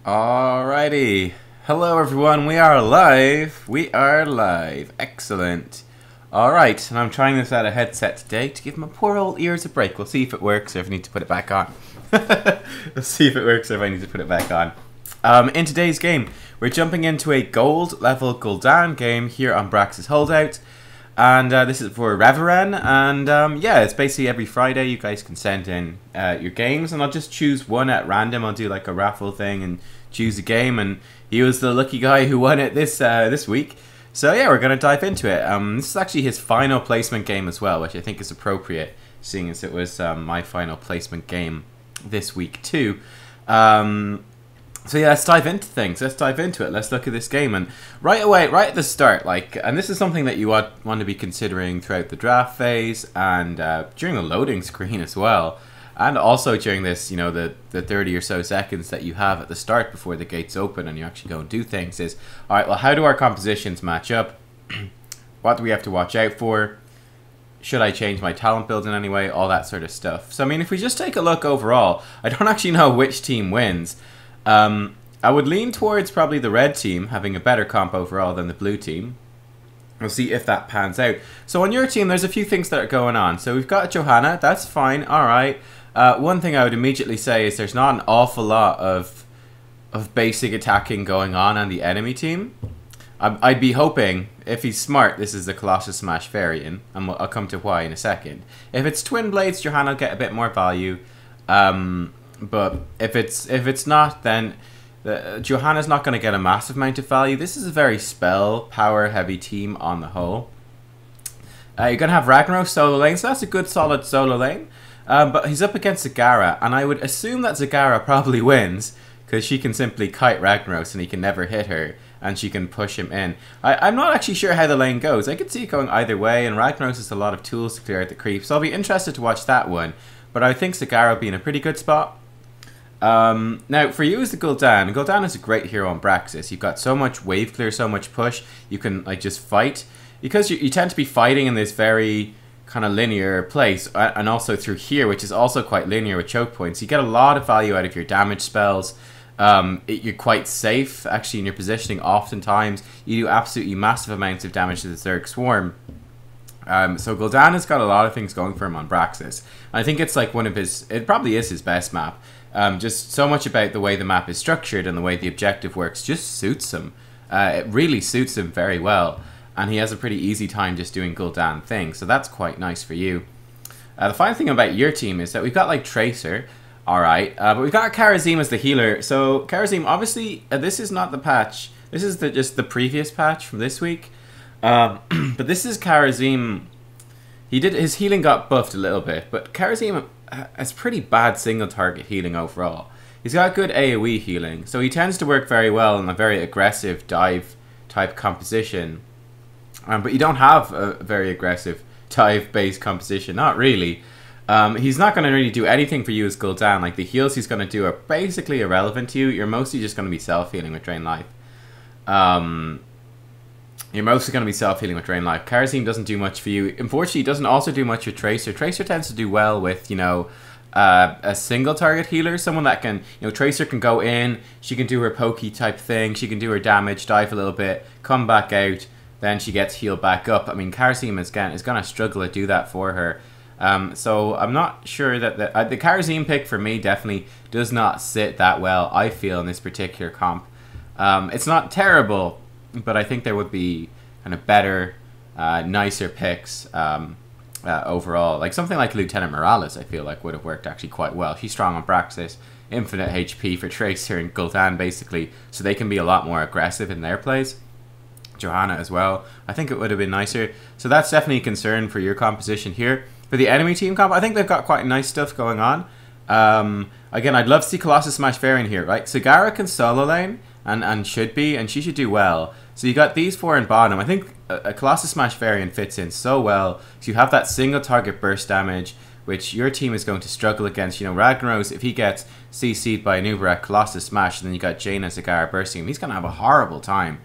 Alrighty. Hello everyone, we are live. We are live. Excellent. Alright, and I'm trying this out of headset today to give my poor old ears a break. We'll see if it works or if I need to put it back on. We'll see if it works or if I need to put it back on. In today's game, we're jumping into a gold level Gul'dan game here on Braxis Holdout. And this is for Reveran, and yeah, it's basically every Friday you guys can send in your games, and I'll just choose one at random. I'll do like a raffle thing and choose a game, and he was the lucky guy who won it this week. So yeah, we're going to dive into it. This is actually his final placement game as well, which I think is appropriate, seeing as it was my final placement game this week too. So yeah, let's dive into things. Let's dive into it. Let's look at this game, and right away, right at the start, and this is something that you want to be considering throughout the draft phase and during the loading screen as well, and also during this, the 30 or so seconds that you have at the start before the gates open and you actually go and do things. Is all right. Well, how do our compositions match up? What do we have to watch out for? Should I change my talent build in any way? All that sort of stuff. So I mean, if we just take a look overall, I don't actually know which team wins. I would lean towards probably the red team having a better comp overall than the blue team. We'll see if that pans out. So on your team, there's a few things that are going on. So we've got Johanna, that's fine, alright. One thing I would immediately say is there's not an awful lot of basic attacking going on the enemy team. I'd be hoping, if he's smart, this is the Colossus Smash variant, and I'll come to why in a second. If it's Twin Blades, Johanna will get a bit more value. But if it's not, then Johanna's not going to get a massive amount of value. This is a very spell power heavy team on the whole. You're going to have Ragnaros solo lane, so that's a good solid solo lane. But he's up against Zagara, and I would assume that Zagara probably wins because she can simply kite Ragnaros and he can never hit her, and she can push him in. I'm not actually sure how the lane goes. I could see it going either way, and Ragnaros has a lot of tools to clear out the creep, so I'll be interested to watch that one. But I think Zagara will be in a pretty good spot. Now, for you as the Gul'dan, Gul'dan is a great hero on Braxis. You've got so much wave clear, so much push, you can just fight. Because you tend to be fighting in this very kind of linear place, and also through here, which is also quite linear with choke points, you get a lot of value out of your damage spells. You're quite safe, actually, in your positioning oftentimes. You do absolutely massive amounts of damage to the Zerg Swarm. So Gul'dan has got a lot of things going for him on Braxis. I think it's like it probably is his best map. Just so much about the way the map is structured and the way the objective works just suits him. It really suits him very well. And he has a pretty easy time just doing Gul'dan things. So that's quite nice for you. The final thing about your team is that we've got like Tracer. Alright. But we've got Karazim as the healer. So Karazim, obviously, this is not the patch. This is just the previous patch from this week. But this is Karazim. His healing got buffed a little bit. But Karazim has pretty bad single target healing overall. He's got good AoE healing, so he tends to work very well in a very aggressive dive type composition. But you don't have a very aggressive dive based composition, not really. He's not going to really do anything for you as Gul'dan. Like the heals he's going to do are basically irrelevant to you. You're mostly just going to be self healing with Drain Life. You're mostly going to be self-healing with Drain Life. Karazim doesn't do much for you. Unfortunately, he doesn't also do much with Tracer. Tracer tends to do well with, a single target healer. Someone that can, Tracer can go in, she can do her pokey type thing, she can do her damage, dive a little bit, come back out, then she gets healed back up. I mean, Karazim is going to struggle to do that for her. So I'm not sure that the Karazim pick for me definitely does not sit that well, I feel, in this particular comp. It's not terrible, but I think there would be kind of better, nicer picks overall. Like something like Lieutenant Morales, I feel like would have worked actually quite well. She's strong on Braxis, infinite HP for Tracer and Gul'dan basically, so they can be a lot more aggressive in their plays. Johanna as well. I think it would have been nicer. So that's definitely a concern for your composition here. For the enemy team comp, I think they've got quite nice stuff going on. Again, I'd love to see Colossus Smash variant here, right? Zagara can solo lane, and she should do well. So you got these four in bottom. I think a Colossus Smash variant fits in so well. So you have that single target burst damage, which your team is going to struggle against. Ragnaros, if he gets CC'd by an Uber at Colossus Smash, and then you got Jaina Zagara bursting him, he's going to have a horrible time.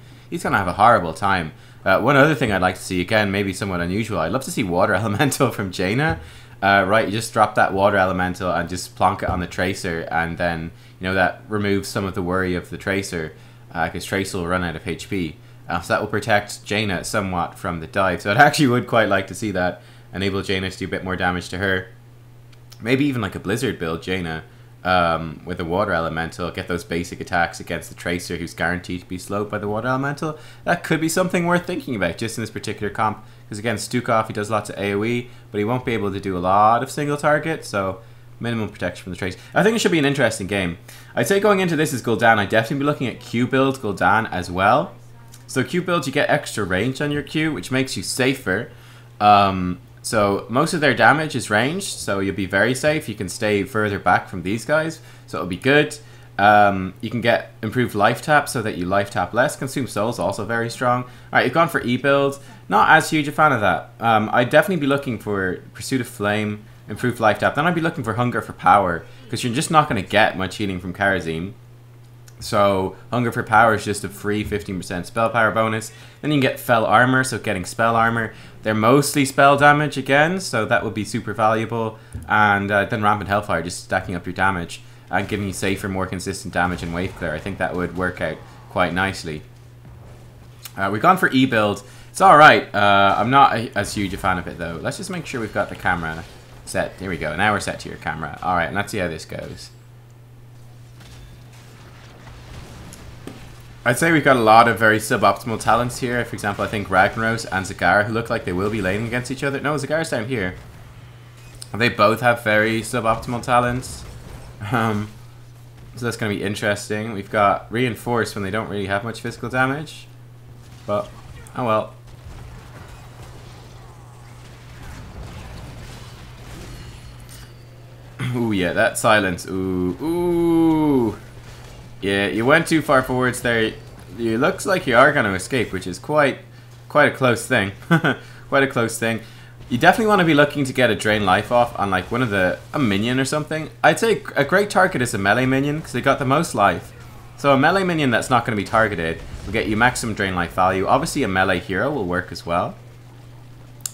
One other thing I'd like to see, again, maybe somewhat unusual, I'd love to see Water Elemental from Jaina. right, you just drop that water elemental and just plonk it on the Tracer, and then, you know, that removes some of the worry of the Tracer, because Tracer will run out of HP. So that will protect Jaina somewhat from the dive. So I actually would quite like to see that enable Jaina to do a bit more damage to her. Maybe even like a Blizzard build, Jaina, with a water elemental, get those basic attacks against the Tracer, who's guaranteed to be slowed by the water elemental. That could be something worth thinking about just in this particular comp, because again, Stukov, he does lots of AoE, but he won't be able to do a lot of single target, so minimum protection from the Tracer. I think it should be an interesting game. I'd say going into this as Gul'dan, I'd definitely be looking at Q build Gul'dan as well. So Q build, you get extra range on your Q, which makes you safer. So most of their damage is ranged, so you'll be very safe. You can stay further back from these guys, so it'll be good. You can get improved life tap so that you life tap less. Consume souls, also very strong. Alright, you've gone for E build. Not as huge a fan of that. I'd definitely be looking for Pursuit of Flame, improved life tap. Then I'd be looking for Hunger for Power, because you're just not going to get much healing from Karazim. So Hunger for Power is just a free 15% spell power bonus. Then you can get Fell Armor, so getting spell armor. They're mostly spell damage again, so that would be super valuable. And then Rampant Hellfire, just stacking up your damage and giving you safer, more consistent damage in Wave Clear. I think that would work out quite nicely. We've gone for E build. It's alright. I'm not as huge a fan of it though. Let's just make sure we've got the camera set. Here we go. Now we're set to your camera. Alright, and let's see how this goes. I'd say we've got a lot of very suboptimal talents here. For example, I think Ragnaros and Zagara, who look like they will be laning against each other. No, Zagara's down here. They both have very suboptimal talents. So that's going to be interesting. We've got Reinforce when they don't really have much physical damage. But, oh well. Ooh, yeah, that silence. Ooh, ooh. Yeah, you went too far forwards there. It looks like you are going to escape, which is quite a close thing. Quite a close thing. You definitely want to be looking to get a drain life off on like a minion or something. I'd say a great target is a melee minion, because they got the most life. So a melee minion that's not going to be targeted will get you maximum drain life value. Obviously a melee hero will work as well.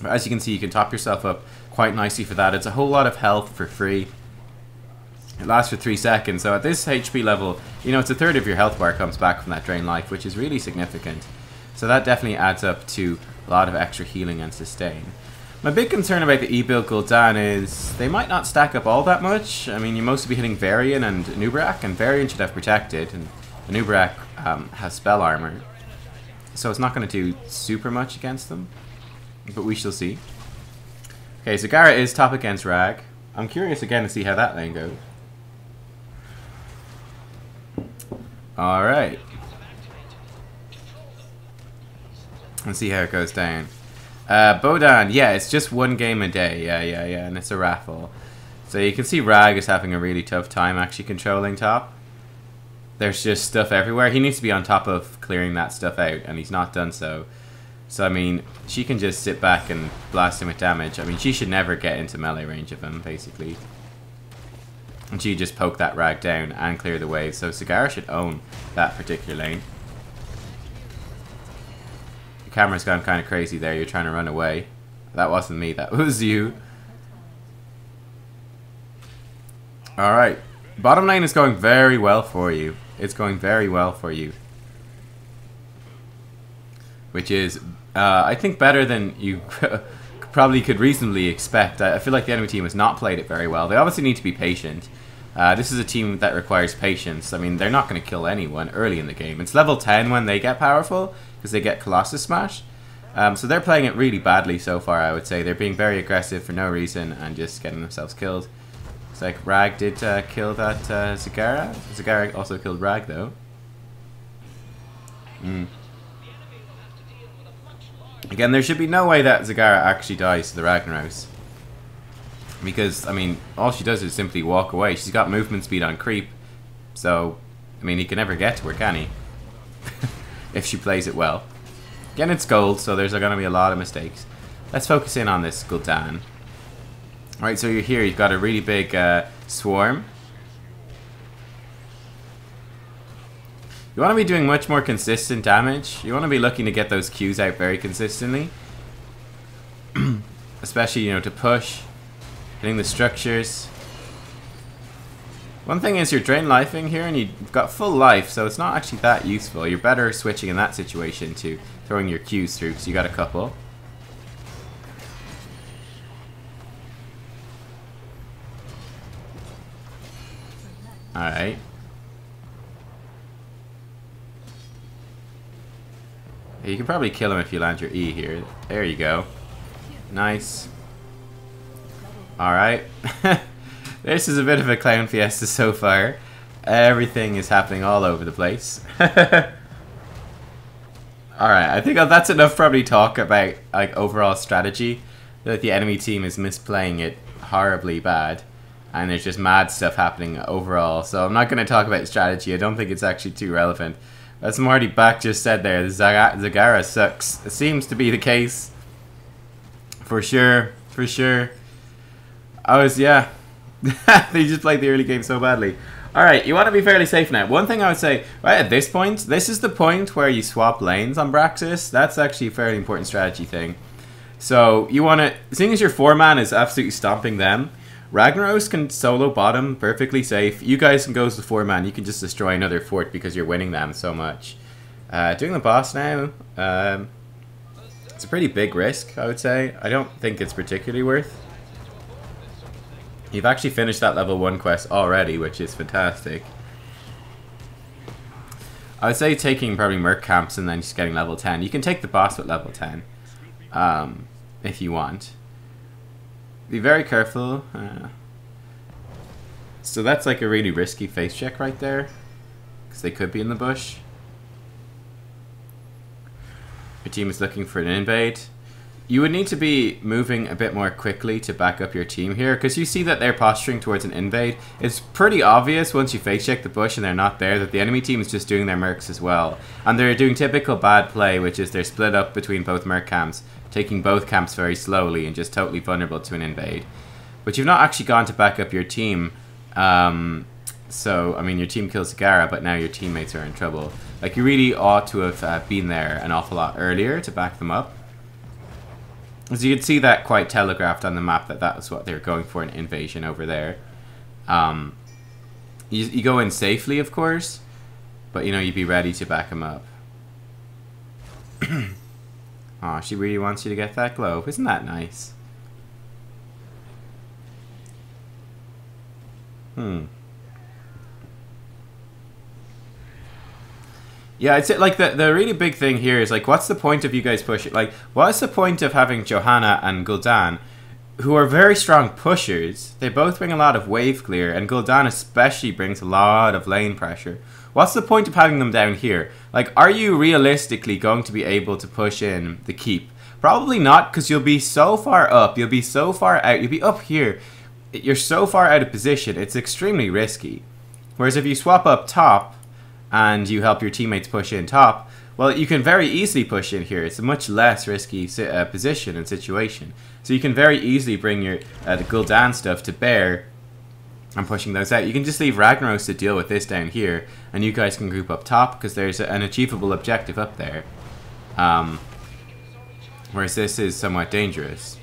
But as you can see, you can top yourself up quite nicely for that. It's a whole lot of health for free. It lasts for 3 seconds, so at this HP level, you know, it's a third of your health bar comes back from that drain life, which is really significant. So that definitely adds up to a lot of extra healing and sustain. My big concern about the E-build Gul'dan is they might not stack up all that much. I mean, you mostly be hitting Varian and Nubkeks, and Varian should have Protected, and Nubkeks has Spell Armor. So it's not going to do super much against them, but we shall see. Okay, Zagara is top against Rag. I'm curious again to see how that lane goes. Alright. Let's see how it goes down. Bodan, yeah, it's just one game a day. Yeah, and it's a raffle. So you can see Rag is having a really tough time actually controlling top. There's just stuff everywhere. He needs to be on top of clearing that stuff out, and he's not done so. So, I mean, she can just sit back and blast him with damage. I mean, she should never get into melee range of him, basically. And she just poke that Rag down and clear the wave. So Zagara should own that particular lane. The camera's gone kind of crazy there. You're trying to run away. That wasn't me. That was you. Alright. Bottom lane is going very well for you. It's going very well for you. Which is, I think, better than you probably could reasonably expect. I feel like the enemy team has not played it very well. They obviously need to be patient. This is a team that requires patience. I mean, they're not going to kill anyone early in the game. It's level 10 when they get powerful, because they get Colossus Smash. So they're playing it really badly so far, I would say. They're being very aggressive for no reason and just getting themselves killed. It's like Rag did kill that Zagara. Zagara also killed Rag, though. Again, there should be no way that Zagara actually dies to the Ragnaros. Because, I mean, all she does is simply walk away. She's got movement speed on creep. So, I mean, he can never get to her, can he? If she plays it well. Again, it's gold, so there's going to be a lot of mistakes. Let's focus in on this Gul'dan. Alright, so you're here. You've got a really big swarm. You want to be doing much more consistent damage. You want to be looking to get those Qs out very consistently. Especially, you know, to push. Hitting the structures. One thing is you're drain lifing here and you've got full life, so it's not actually that useful. You're better switching in that situation to throwing your Qs through, because you got a couple. Alright. You can probably kill him if you land your E here. There you go. Nice. Alright. This is a bit of a clown fiesta so far. Everything is happening all over the place. Alright, I think that's enough probably talk about like overall strategy. That the enemy team is misplaying it horribly bad. And there's just mad stuff happening overall. So I'm not going to talk about strategy. I don't think it's actually too relevant. As Marty Back just said there, Zagara sucks. It seems to be the case. For sure. For sure. Yeah. They just played the early game so badly. Alright, you want to be fairly safe now. One thing I would say, right at this point, this is the point where you swap lanes on Braxis. That's actually a fairly important strategy thing. So, you want to, seeing as your 4-man is absolutely stomping them, Ragnaros can solo bottom perfectly safe. You guys can go as the 4-man. You can just destroy another fort because you're winning them so much. Doing the boss now, it's a pretty big risk, I would say. I don't think it's particularly worth. You've actually finished that level 1 quest already, which is fantastic. I would say taking probably Merc camps and then just getting level 10. You can take the boss at level 10 if you want. Be very careful. So that's like a really risky face check right there, because they could be in the bush. Your team is looking for an invade. You would need to be moving a bit more quickly to back up your team here, because you see that they're posturing towards an invade. It's pretty obvious once you face check the bush and they're not there that the enemy team is just doing their mercs as well. And they're doing typical bad play, which is they're split up between both merc camps, taking both camps very slowly and just totally vulnerable to an invade. But you've not actually gone to back up your team. So, I mean, your team kills Zagara, but now your teammates are in trouble. Like, you really ought to have been there an awful lot earlier to back them up. As you can see that quite telegraphed on the map that was what they were going for, an invasion over there. You go in safely, of course, but you know, you'd be ready to back them up. Aw, she really wants you to get that globe. Isn't that nice? Yeah, it's like the really big thing here is like, what's the point of you guys pushing? Like, what's the point of having Johanna and Gul'dan, who are very strong pushers? They both bring a lot of wave clear, and Gul'dan especially brings a lot of lane pressure. What's the point of having them down here? Like, are you realistically going to be able to push in the keep? Probably not, because you'll be so far up, you'll be so far out, you'll be up here. You're so far out of position, it's extremely risky. Whereas if you swap up top, and you help your teammates push in top, well, you can very easily push in here. It's a much less risky position and situation. So you can very easily bring your the Gul'dan stuff to bear and pushing those out. You can just leave Ragnaros to deal with this down here, and you guys can group up top because there's an achievable objective up there. Whereas this is somewhat dangerous.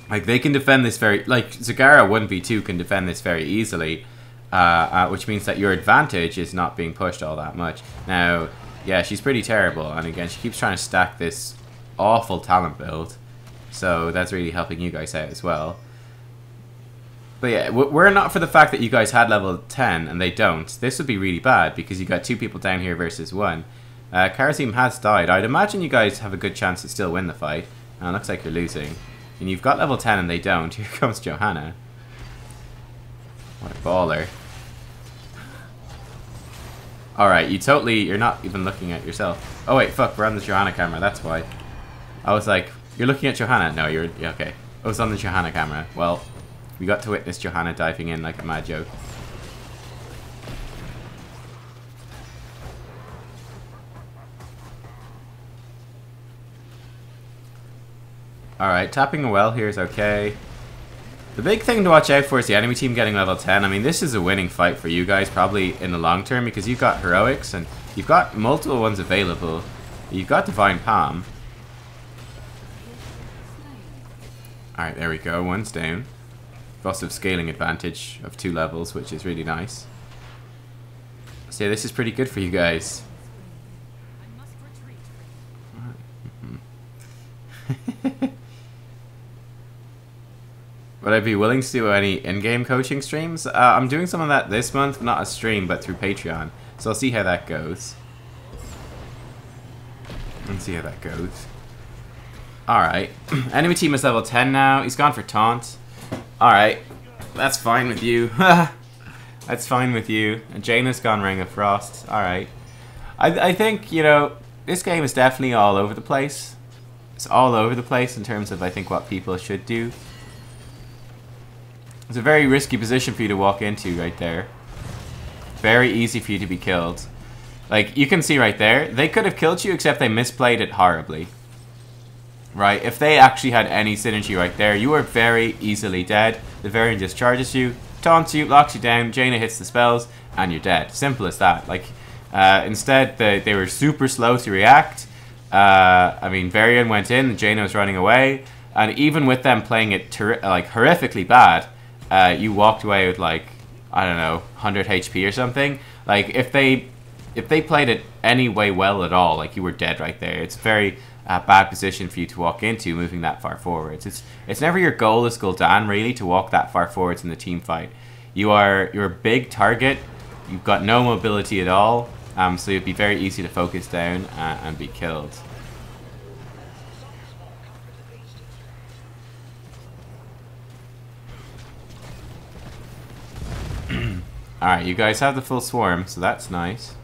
Like, they can defend this very... Like, Zagara 1v2 can defend this very easily. Which means that your advantage is not being pushed all that much. Now, yeah, she's pretty terrible, and again, she keeps trying to stack this awful talent build, so that's really helping you guys out as well. But yeah, we're not for the fact that you guys had level 10 and they don't. This would be really bad because you got 2 people down here versus 1. Karazim has died. I'd imagine you guys have a good chance to still win the fight. It looks like you're losing. And you've got level 10 and they don't. Here comes Johanna. What a baller. Alright, you're not even looking at yourself. Oh wait, fuck, we're on the Johanna camera, that's why. I was like, you're looking at Johanna? No, yeah, okay. I was on the Johanna camera. Well, we got to witness Johanna diving in like a mad joke. Alright, tapping a well here is okay. The big thing to watch out for is the enemy team getting level 10. I mean, this is a winning fight for you guys, probably in the long term, because you've got heroics and you've got multiple ones available. You've got Divine Palm. Alright, there we go. One's down. We've also have scaling advantage of 2 levels, which is really nice. So yeah, this is pretty good for you guys. Would I be willing to do any in-game coaching streams? I'm doing some of that this month, not a stream, but through Patreon. So I'll see how that goes. Alright. Enemy team is level 10 now. He's gone for taunt. Alright. That's fine with you. That's fine with you. And Jaina's gone Ring of Frost. Alright. I think, you know, this game is definitely all over the place. It's all over the place in terms of, I think, what people should do. It's a very risky position for you to walk into right there. Very easy for you to be killed. Like, you can see right there, they could have killed you except they misplayed it horribly. Right? If they actually had any synergy right there, you are very easily dead. The Varian just charges you, taunts you, locks you down, Jaina hits the spells, and you're dead. Simple as that. Like, instead, they were super slow to react. I mean, Varian went in, Jaina was running away, and even with them playing it like horrifically bad, you walked away with like, I don't know, 100 HP or something. Like, if they played it any way well at all, like, you were dead right there. It's a very bad position for you to walk into, moving that far forwards. It's never your goal as Gul'dan, really, to walk that far forwards in the team fight. You're a big target. You've got no mobility at all, so it'd be very easy to focus down and be killed. Alright, you guys have the full swarm, so that's nice.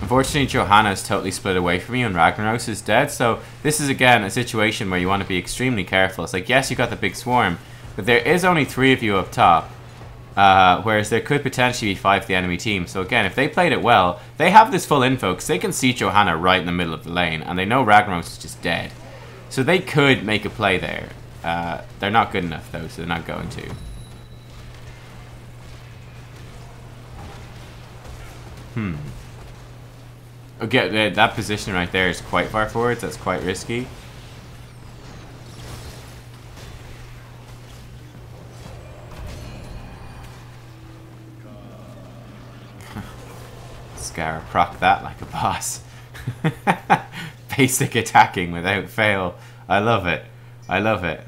Unfortunately, Johanna's totally split away from you and Ragnaros is dead, so this is again a situation where you want to be extremely careful. It's like, yes, you got the big swarm, but there is only 3 of you up top, whereas there could potentially be 5 of the enemy team. So again, if they played it well, they have this full info, because they can see Johanna right in the middle of the lane, and they know Ragnaros is just dead. So they could make a play there. They're not good enough though, so they're not going to. Okay, that position right there is quite far forwards. That's quite risky. Scara proc that like a boss. Basic attacking without fail. I love it. I love it.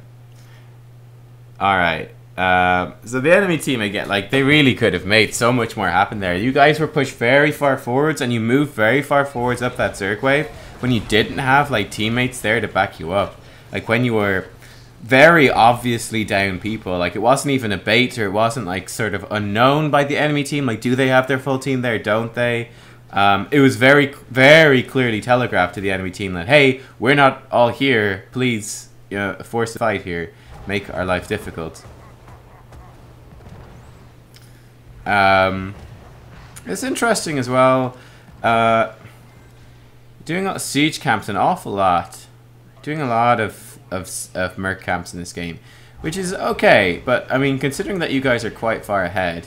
Alright. So the enemy team, again, like, they really could have made so much more happen there. You guys were pushed very far forwards, and you moved very far forwards up that Zerg wave when you didn't have, like, teammates there to back you up. Like, when you were very obviously down people. Like, it wasn't even a bait, or it wasn't, like, sort of unknown by the enemy team. Like, do they have their full team there? Don't they? It was very, very clearly telegraphed to the enemy team that, hey, we're not all here. Please, you know, force a fight here. Make our life difficult. It's interesting as well. Doing siege camps an awful lot. Doing a lot of merc camps in this game, which is okay. But I mean, considering that you guys are quite far ahead,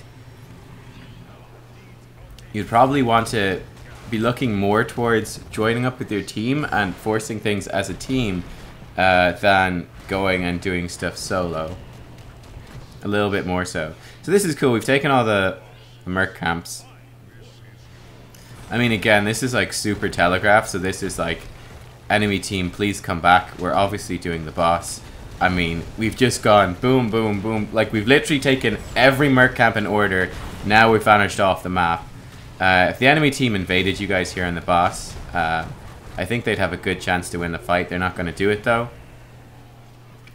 you'd probably want to be looking more towards joining up with your team and forcing things as a team than going and doing stuff solo. A little bit more so. So this is cool. We've taken all the merc camps. I mean, again, this is like super telegraphed. So this is like, enemy team, please come back. We're obviously doing the boss. I mean, we've just gone boom, boom, boom. Like, we've literally taken every merc camp in order. Now we've vanished off the map. If the enemy team invaded you guys here on the boss, I think they'd have a good chance to win the fight. They're not going to do it though.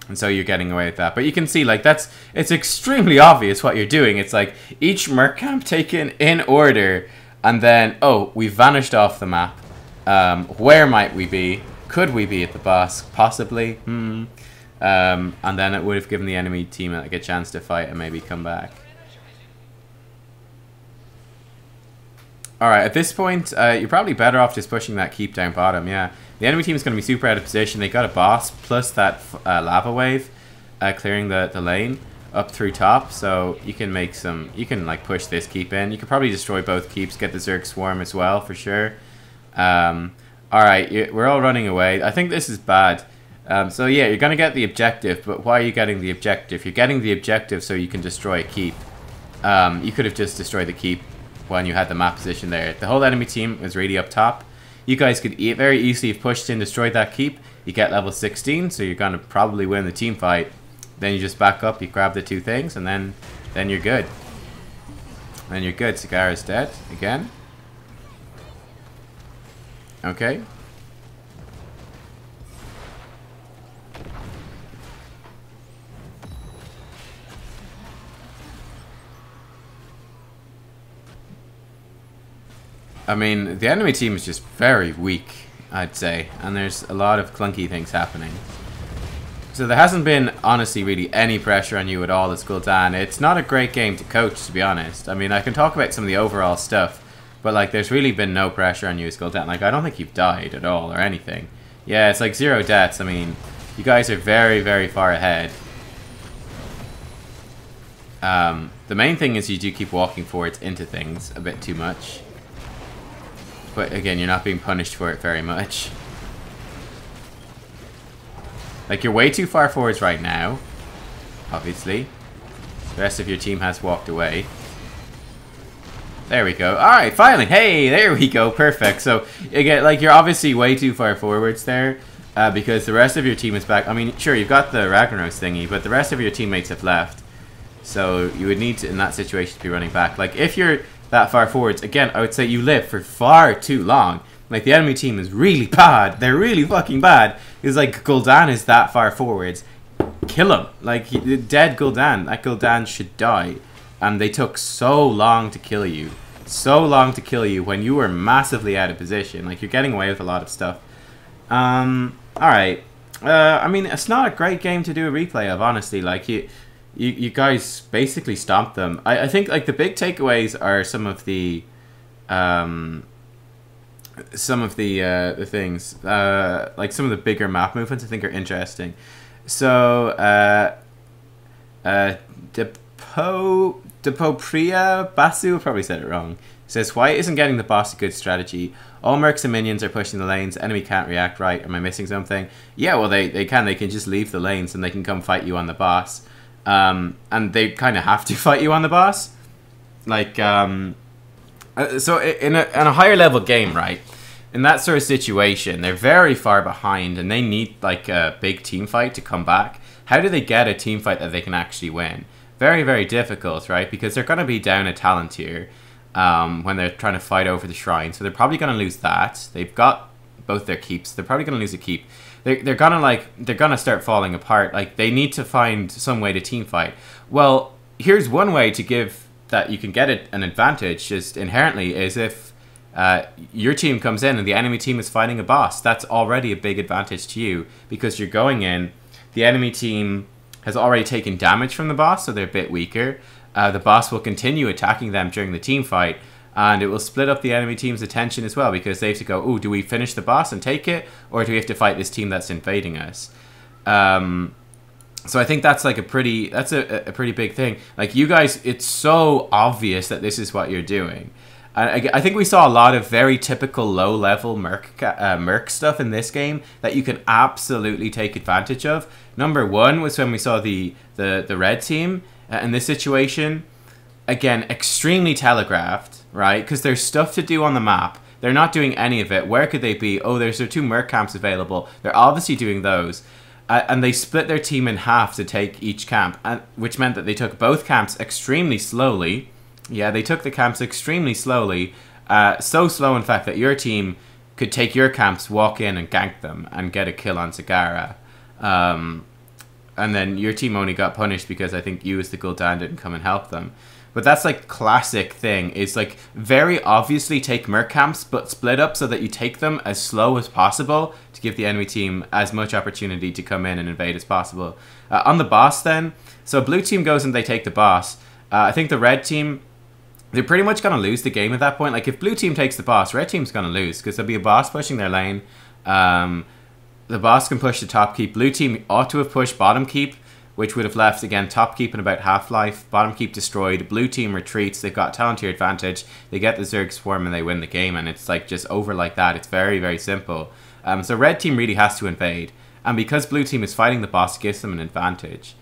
And so you're getting away with that. But you can see, like, it's extremely obvious what you're doing. It's like each merc camp taken in order, and then, oh, we've vanished off the map. Where might we be? Could we be at the boss? Possibly. And then it would have given the enemy team like a chance to fight and maybe come back. Alright, at this point, you're probably better off just pushing that keep down bottom, yeah. The enemy team is going to be super out of position. They got a boss, plus that lava wave clearing the lane up through top. So you can make some, you can like push this keep in. You could probably destroy both keeps, get the Zerg swarm as well, for sure. Alright, we're all running away. I think this is bad. So yeah, you're going to get the objective, but why are you getting the objective? You're getting the objective so you can destroy a keep. You could have just destroyed the keep when you had the map position there. The whole enemy team was really up top. You guys could very easily have pushed in, destroyed that keep. You get level 16, so you're going to probably win the team fight. Then you just back up, you grab the two things, and then you're good. Then you're good. Sagara's dead again. Okay. I mean, the enemy team is just very weak, I'd say, and there's a lot of clunky things happening. So there hasn't been, honestly, really any pressure on you at all as Gul'dan. It's not a great game to coach, to be honest. I mean, I can talk about some of the overall stuff, but, like, there's really been no pressure on you as Gul'dan. Like, I don't think you've died at all or anything. Yeah, it's like 0 deaths. I mean, you guys are very, very far ahead. The main thing is you do keep walking forwards into things a bit too much. But, again, you're not being punished for it very much. Like, you're way too far forwards right now, obviously. The rest of your team has walked away. There we go. Alright, finally. Hey, there we go. Perfect. So, again, like, you're obviously way too far forwards there, because the rest of your team is back. I mean, sure, you've got the Ragnaros thingy, but the rest of your teammates have left. So, you would need to, in that situation, to be running back. Like, if you're that far forwards, again, I would say you live for far too long. Like, the enemy team is really bad. They're really fucking bad. It's like, Gul'dan is that far forwards. Kill him. Like, dead Gul'dan. That Gul'dan should die. And they took so long to kill you. So long to kill you when you were massively out of position. Like, you're getting away with a lot of stuff. Alright. I mean, it's not a great game to do a replay of, honestly. Like, you guys basically stomped them. I think, like, the big takeaways are some of the things, like some of the bigger map movements I think are interesting. So, Depopria Basu, probably said it wrong, says, why isn't getting the boss a good strategy? All mercs and minions are pushing the lanes, enemy can't react right, am I missing something? Yeah, well they can just leave the lanes and they can come fight you on the boss. And they kind of have to fight you on the boss. Like, so in a higher level game, right, in that sort of situation, they're very far behind and they need like a big team fight to come back. How do they get a team fight that they can actually win? Very, very difficult, right? Because they're going to be down a talent here when they're trying to fight over the shrine. So they're probably going to lose that. They've got both their keeps. They're probably going to lose a keep. They're gonna start falling apart. Like, they need to find some way to team fight. Well, here's one way to give that you can get an advantage just inherently is if your team comes in and the enemy team is fighting a boss. That's already a big advantage to you because you're going in. The enemy team has already taken damage from the boss, so they're a bit weaker. The boss will continue attacking them during the team fight. And it will split up the enemy team's attention as well because they have to go, ooh, do we finish the boss and take it? Or do we have to fight this team that's invading us? So I think that's like a pretty big thing. Like, you guys, it's so obvious that this is what you're doing. And I think we saw a lot of very typical low-level merc stuff in this game that you can absolutely take advantage of. Number one was when we saw the red team in this situation. Again, extremely telegraphed, right? Because there's stuff to do on the map. They're not doing any of it. Where could they be? Oh, there's 2 merc camps available. They're obviously doing those. And they split their team in half to take each camp, which meant that they took both camps extremely slowly. Yeah, they took the camps extremely slowly. So slow, in fact, that your team could take your camps, walk in and gank them and get a kill on Sagara. And then your team only got punished because I think you as the Gul'dan didn't come and help them. But that's like classic thing. Is like very obviously take merc camps, but split up so that you take them as slow as possible to give the enemy team as much opportunity to come in and invade as possible. On the boss then, so blue team goes and they take the boss. I think the red team, they're pretty much going to lose the game at that point. Like, if blue team takes the boss, red team's going to lose because there'll be a boss pushing their lane. The boss can push the top keep. Blue team ought to have pushed bottom keep, which would have left, again, top keep in about half-life, bottom keep destroyed, blue team retreats, they've got talent tier advantage, they get the Zerg Swarm and they win the game, and it's like just over like that. It's very, very simple. So red team really has to invade, and because blue team is fighting the boss, it gives them an advantage,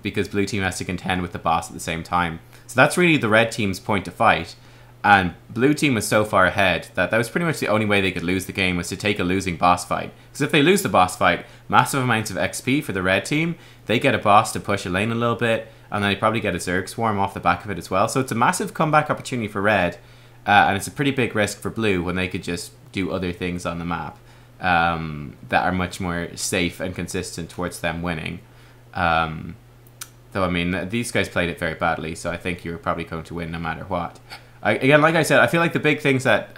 because blue team has to contend with the boss at the same time. So that's really the red team's point to fight. And blue team was so far ahead that was pretty much the only way they could lose the game, was to take a losing boss fight. Because if they lose the boss fight, massive amounts of XP for the red team, they get a boss to push a lane a little bit, and then they probably get a Zerg Swarm off the back of it as well. So it's a massive comeback opportunity for red, and it's a pretty big risk for blue when they could just do other things on the map that are much more safe and consistent towards them winning. Though, I mean, these guys played it very badly, so I think you're probably going to win no matter what. Again, like I said, I feel like the big things that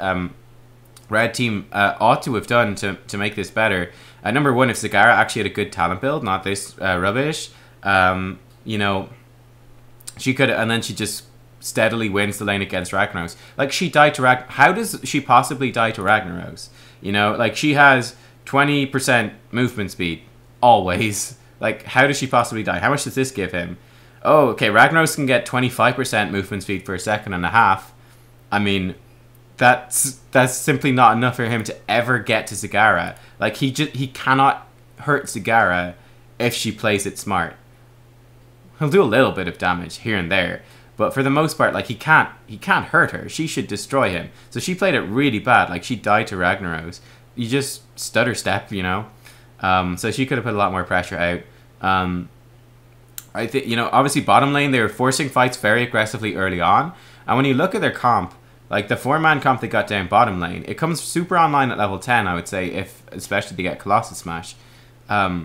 red team ought to have done to make this better. Number one, if Zagara actually had a good talent build, not this rubbish, you know, she could, and then she just steadily wins the lane against Ragnaros. Like, she died to how does she possibly die to Ragnaros? You know, like, she has 20% movement speed, always. Like, how does she possibly die? How much does this give him? Oh, okay, Ragnaros can get 25% movement speed for a second and a half. I mean, that's simply not enough for him to ever get to Zagara. Like, he cannot hurt Zagara if she plays it smart. He'll do a little bit of damage here and there, but for the most part, like, he can't hurt her. She should destroy him. So she played it really bad. Like, she died to Ragnaros. You just stutter step, you know. So she could have put a lot more pressure out. I think, you know, obviously bottom lane, they were forcing fights very aggressively early on. And when you look at their comp, like the 4-man comp they got down bottom lane, it comes super online at level 10, I would say, especially to get Colossus Smash. But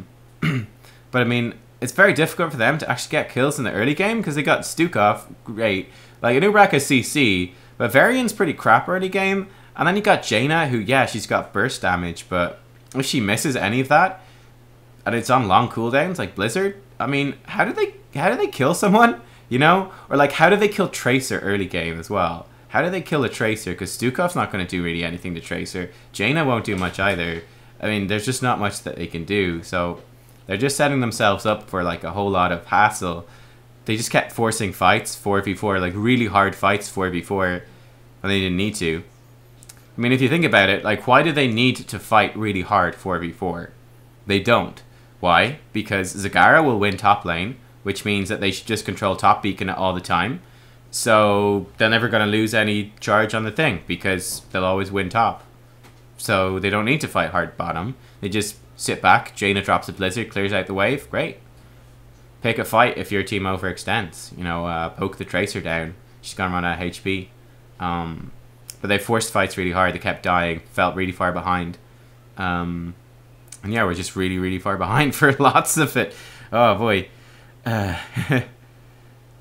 I mean, it's very difficult for them to actually get kills in the early game, because they got Stukov, great. Like, Nubkeks has CC, but Varian's pretty crap early game. And then you got Jaina, who, yeah, she's got burst damage, but if she misses any of that, and it's on long cooldowns like Blizzard, I mean, how do they kill someone? You know? Or like, how do they kill Tracer early game as well? How do they kill a Tracer? Because Stukov's not going to do really anything to Tracer. Jaina won't do much either. I mean, there's just not much that they can do. So they're just setting themselves up for like a whole lot of hassle. They just kept forcing fights 4v4, like really hard fights 4v4, when they didn't need to. I mean, if you think about it, like, why do they need to fight really hard 4v4? They don't. Why? Because Zagara will win top lane, which means that they should just control top beacon all the time. So they're never going to lose any charge on the thing, because they'll always win top. So they don't need to fight hard bottom. They just sit back, Jaina drops a Blizzard, clears out the wave, great. Pick a fight if your team overextends. You know, poke the Tracer down. She's going to run out of HP. But they forced fights really hard. They kept dying. Felt really far behind. And yeah, we're just really, really far behind for lots of it. Oh boy.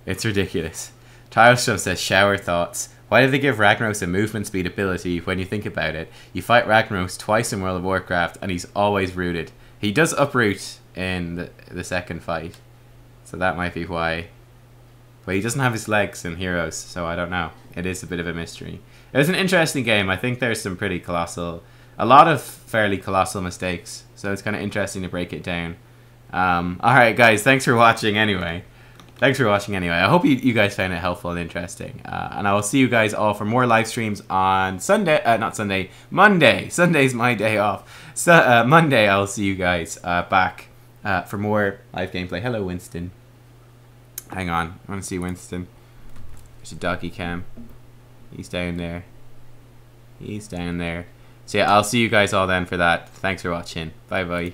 It's ridiculous. Tilestrom says, shower thoughts. Why did they give Ragnaros a movement speed ability when you think about it? You fight Ragnaros twice in World of Warcraft and he's always rooted. He does uproot in the second fight. So that might be why. But he doesn't have his legs in Heroes, so I don't know. It is a bit of a mystery. It was an interesting game. I think there's some pretty colossal, a lot of fairly colossal mistakes. So it's kind of interesting to break it down. Alright guys, thanks for watching anyway. I hope you guys found it helpful and interesting. And I will see you guys all for more live streams on Sunday, not Sunday, Monday. Sunday's my day off. So Monday I'll see you guys back for more live gameplay. Hello Winston. Hang on, I want to see Winston. There's a doggy cam. He's down there. So yeah, I'll see you guys all then for that. Thanks for watching. Bye bye.